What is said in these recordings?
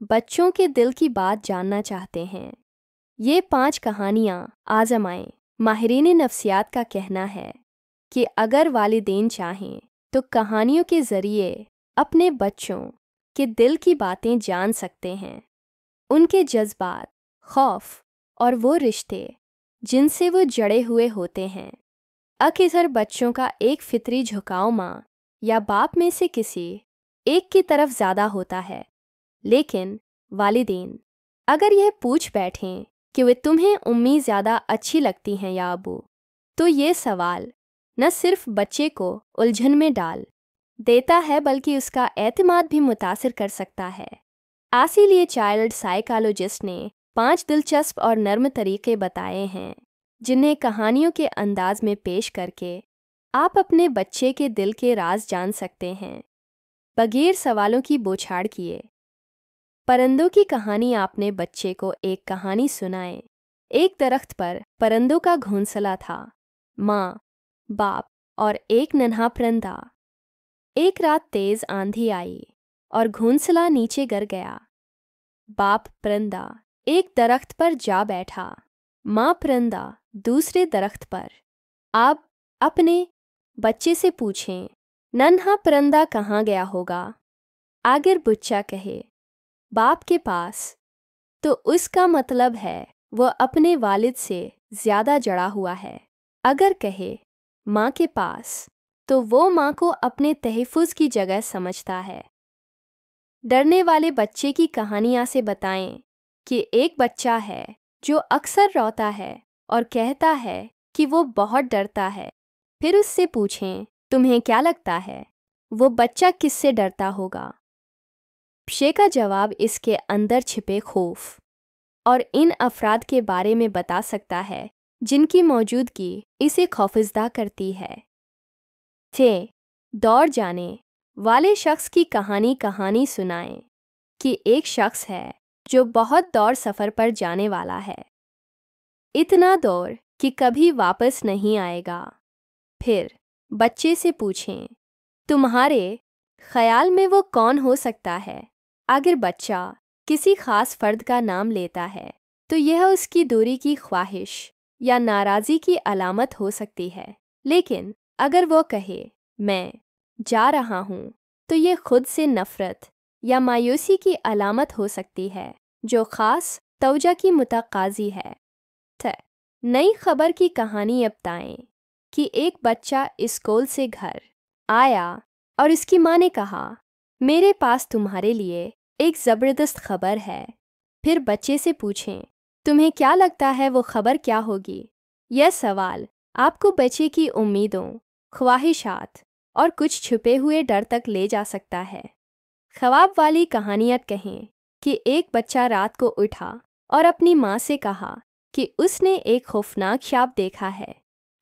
बच्चों के दिल की बात जानना चाहते हैं। ये 5 कहानियाँ आज़माएं। माहिरीन नफ्सियात का कहना है कि अगर वालिदैन चाहें तो कहानियों के ज़रिए अपने बच्चों के दिल की बातें जान सकते हैं, उनके जज्बात, खौफ और वो रिश्ते जिनसे वो जड़े हुए होते हैं। अक्सर बच्चों का एक फितरी झुकाव माँ या बाप में से किसी एक की तरफ ज़्यादा होता है, लेकिन वालिदैन अगर यह पूछ बैठें कि वे तुम्हें उम्मी ज़्यादा अच्छी लगती हैं या अबू, तो ये सवाल न सिर्फ बच्चे को उलझन में डाल देता है बल्कि उसका एतमाद भी मुतासिर कर सकता है। इसीलिए चाइल्ड साइकोलॉजिस्ट ने 5 दिलचस्प और नर्म तरीके बताए हैं जिन्हें कहानियों के अंदाज में पेश करके आप अपने बच्चे के दिल के राज जान सकते हैं, बगैर सवालों की बौछार किए। परिंदों की कहानी। आपने बच्चे को एक कहानी सुनाए। एक दरख्त पर परिंदों का घोंसला था, माँ, बाप और एक नन्हा परिंदा। एक रात तेज आंधी आई और घोंसला नीचे गिर गया। बाप परिंदा एक दरख्त पर जा बैठा, माँ परिंदा दूसरे दरख्त पर। आप अपने बच्चे से पूछें, नन्हा परिंदा कहाँ गया होगा? अगर बच्चा कहे बाप के पास, तो उसका मतलब है वो अपने वालिद से ज़्यादा जड़ा हुआ है। अगर कहे माँ के पास, तो वो माँ को अपने तहफ़्फ़ुज़ की जगह समझता है। डरने वाले बच्चे की कहानियाँ से बताएं कि एक बच्चा है जो अक्सर रोता है और कहता है कि वो बहुत डरता है। फिर उससे पूछें, तुम्हें क्या लगता है वो बच्चा किससे डरता होगा? शे का जवाब इसके अंदर छिपे खौफ और इन अफराद के बारे में बता सकता है जिनकी मौजूदगी इसे खौफजदा करती है। दौड़ जाने वाले शख्स की कहानी सुनाएं कि एक शख्स है जो बहुत दौड़ सफ़र पर जाने वाला है, इतना दौड़ कि कभी वापस नहीं आएगा। फिर बच्चे से पूछें, तुम्हारे ख्याल में वो कौन हो सकता है? अगर बच्चा किसी ख़ास फ़र्द का नाम लेता है, तो यह उसकी दूरी की ख्वाहिश या नाराज़गी की अलामत हो सकती है। लेकिन अगर वो कहे मैं जा रहा हूँ, तो ये खुद से नफ़रत या मायूसी की अलामत हो सकती है जो ख़ास तवज्जो की मुतक़ाज़ी है। नई खबर की कहानी अब बताएं कि एक बच्चा स्कूल से घर आया और उसकी माँ ने कहा, मेरे पास तुम्हारे लिए एक ज़बरदस्त खबर है। फिर बच्चे से पूछें, तुम्हें क्या लगता है वो खबर क्या होगी? यह सवाल आपको बच्चे की उम्मीदों, ख्वाहिशात और कुछ छुपे हुए डर तक ले जा सकता है। ख्वाब वाली कहानियाँ कहें कि एक बच्चा रात को उठा और अपनी माँ से कहा कि उसने एक खौफनाक ख्वाब देखा है।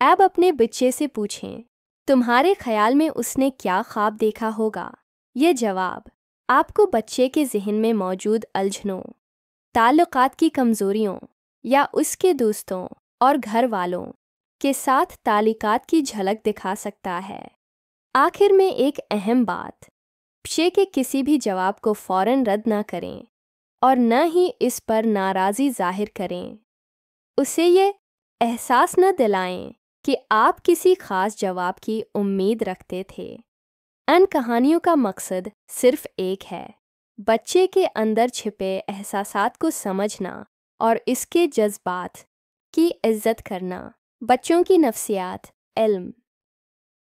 अब अपने बच्चे से पूछें, तुम्हारे ख्याल में उसने क्या ख्वाब देखा होगा? यह जवाब आपको बच्चे के जहन में मौजूद उलझनों, ताल्लुकात की कमज़ोरियों या उसके दोस्तों और घर वालों के साथ ताल्लुकात की झलक दिखा सकता है। आखिर में एक अहम बात, बच्चे के किसी भी जवाब को फ़ौरन रद्द न करें और न ही इस पर नाराज़गी ज़ाहिर करें। उसे ये एहसास न दिलाएं कि आप किसी ख़ास जवाब की उम्मीद रखते थे। इन कहानियों का मकसद सिर्फ एक है, बच्चे के अंदर छिपे एहसासात को समझना और इसके जज्बात की इज्जत करना। बच्चों की नफ्सियात, इल्म